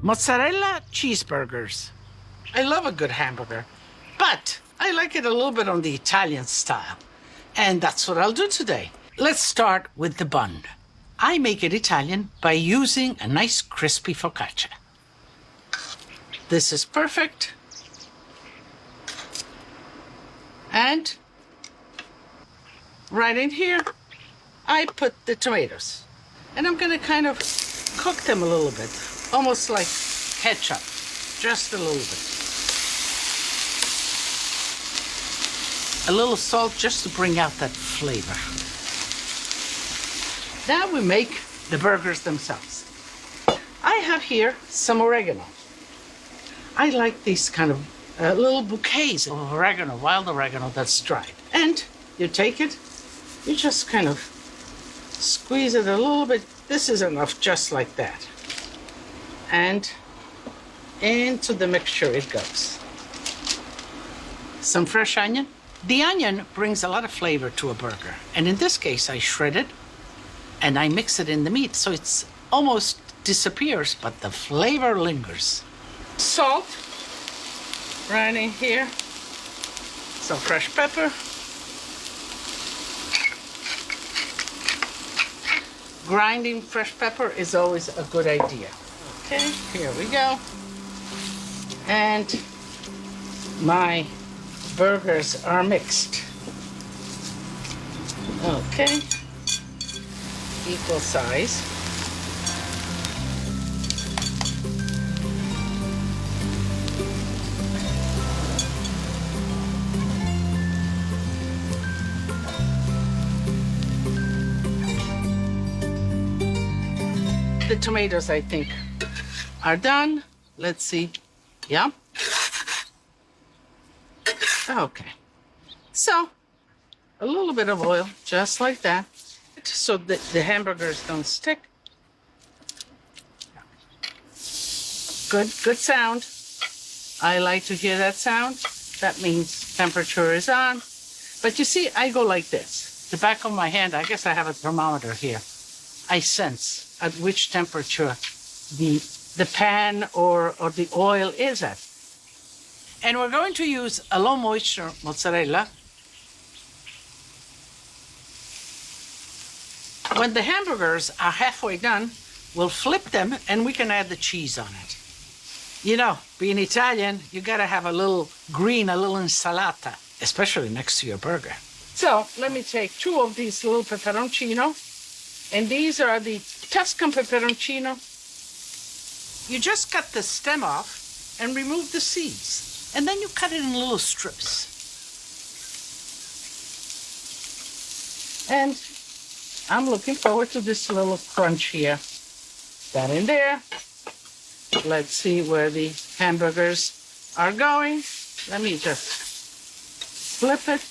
Mozzarella cheeseburgers. I love a good hamburger, but I like it a little bit on the Italian style. And that's what I'll do today. Let's start with the bun. I make it Italian by using a nice crispy focaccia. This is perfect. And right in here, I put the tomatoes. And I'm gonna kind of cook them a little bit, almost like ketchup, just a little bit. A little salt just to bring out that flavor. Now we make the burgers themselves. I have here some oregano. I like these kind of little bouquets of oregano, wild oregano that's dried. And you take it, you just kind of squeeze it a little bit. This is enough, just like that. And into the mixture it goes. Some fresh onion. The onion brings a lot of flavor to a burger. And in this case, I shred it and I mix it in the meat, so it's almost disappears, but the flavor lingers. Salt, right in here. Some fresh pepper. Grinding fresh pepper is always a good idea. Okay, here we go. And my burgers are mixed. Okay, equal size. The tomatoes, I think, are done. Let's see. Yeah. Okay. So, a little bit of oil, just like that, so that the hamburgers don't stick. Good sound. I like to hear that sound. That means temperature is on. But you see, I go like this. The back of my hand, I guess I have a thermometer here. I sense at which temperature the pan or the oil is at. And we're going to use a low moisture mozzarella. When the hamburgers are halfway done, we'll flip them and we can add the cheese on it. You know, being Italian, you gotta have a little green, a little insalata, especially next to your burger. So let me take 2 of these little peperoncino. And these are the Tuscan peperoncino. You just cut the stem off and remove the seeds. And then you cut it in little strips. And I'm looking forward to this little crunch here. That in there. Let's see where the hamburgers are going. Let me just flip it.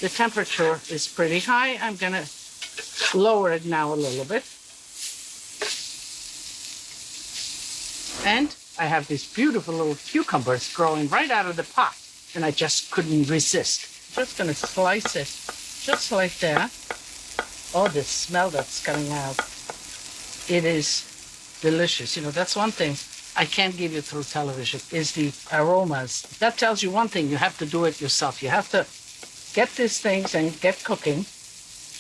The temperature is pretty high. I'm gonna lower it now a little bit. And I have these beautiful little cucumbers growing right out of the pot, and I just couldn't resist. Just gonna slice it just like that. Oh, the smell that's coming out. It is delicious. You know, that's one thing I can't give you through television, is the aromas. That tells you one thing, you have to do it yourself. You have to get these things and get cooking.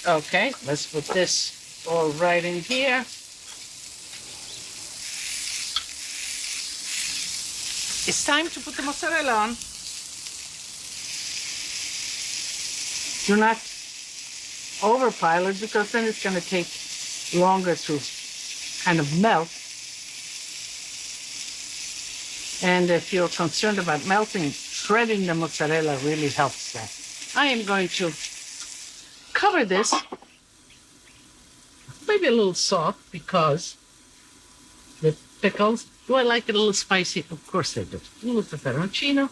Okay, let's put this all right in here. It's time to put the mozzarella on. Do not overpile it, because then it's going to take longer to kind of melt. And if you're concerned about melting, shredding the mozzarella really helps that. I am going to cover this, maybe a little salt, because the pickles, do I like it a little spicy? Of course I do. A little peperoncino,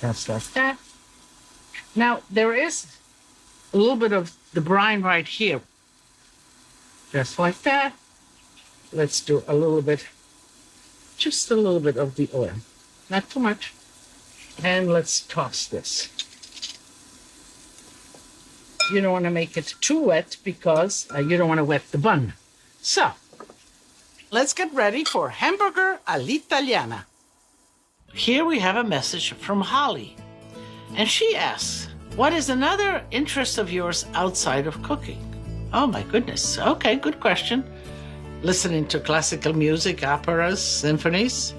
just like that. Now, there is a little bit of the brine right here, just like that. Let's do a little bit, just a little bit of the oil, not too much. And let's toss this. You don't want to make it too wet, because you don't want to wet the bun. So, let's get ready for hamburger all'italiana. Here we have a message from Holly. And she asks, what is another interest of yours outside of cooking? Oh my goodness. Okay, good question. Listening to classical music, operas, symphonies.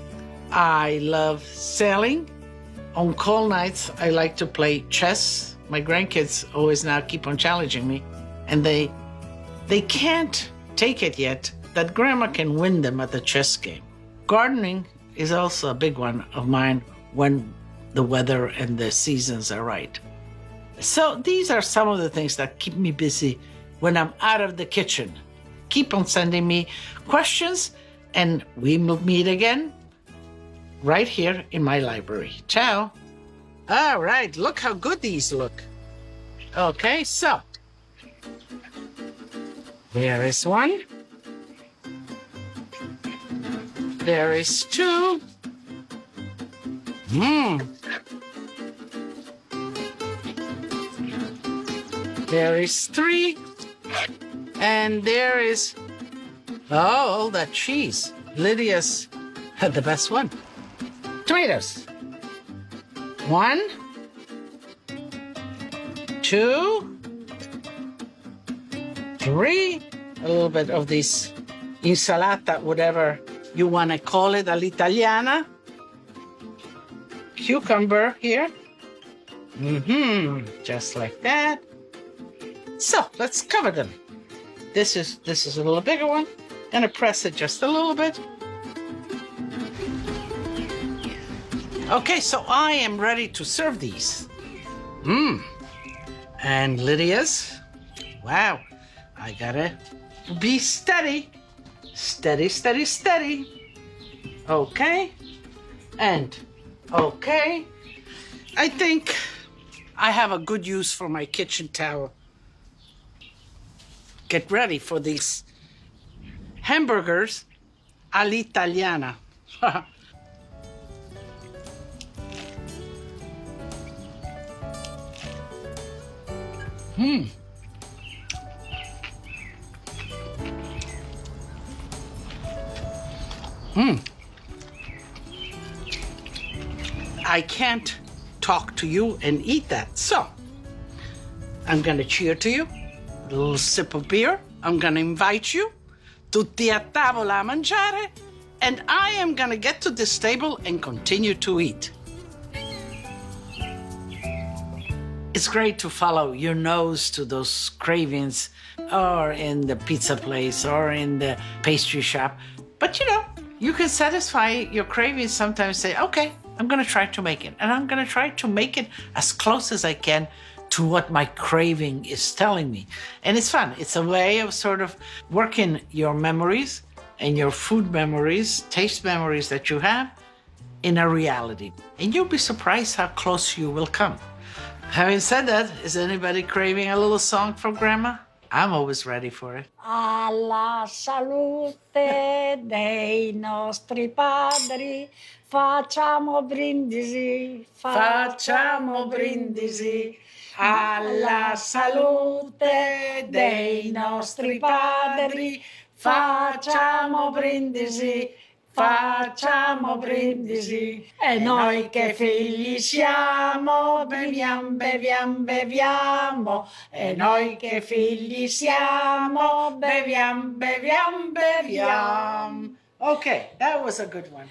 I love sailing. On cold nights, I like to play chess. My grandkids always now keep on challenging me. And they can't take it yet that grandma can win them at the chess game. Gardening is also a big one of mine when the weather and the seasons are right. So these are some of the things that keep me busy when I'm out of the kitchen. Keep on sending me questions, and we will meet again right here in my library. Ciao. All right, look how good these look. Okay, so there is one. There is two. There is three. And there is, oh, that cheese. Lydia's had the best one. Tomatoes. 1, 2, 3. A little bit of this insalata, whatever you want to call it, all'italiana. Cucumber here. Just like that. So let's cover them. This is a little bigger one. Gonna press it just a little bit. Okay, so I am ready to serve these. And Lydia's. Wow, I gotta be steady. Steady, steady, steady. Okay, and okay. I think I have a good use for my kitchen towel. Get ready for these hamburgers all'italiana. I can't talk to you and eat that, so I'm gonna cheer to you. A little sip of beer. I'm gonna invite you, tutti a tavola a mangiare, and I am gonna get to this table and continue to eat. It's great to follow your nose to those cravings, or in the pizza place, or in the pastry shop. But you can satisfy your cravings sometimes. Say, okay, I'm gonna try to make it, and I'm gonna try to make it as close as I can to what my craving is telling me. And it's fun. It's a way of sort of working your memories and your food memories, taste memories that you have in a reality. And you'll be surprised how close you will come. Having said that, is anybody craving a little song from Grandma? I'm always ready for it. Alla salute dei nostri padri, facciamo brindisi, Facciamo brindisi alla salute dei nostri padri. Facciamo brindisi, facciamo brindisi. E noi che figli siamo, beviamo, beviamo, beviamo. E noi che figli siamo, beviamo, beviamo, beviamo. Okay, that was a good one.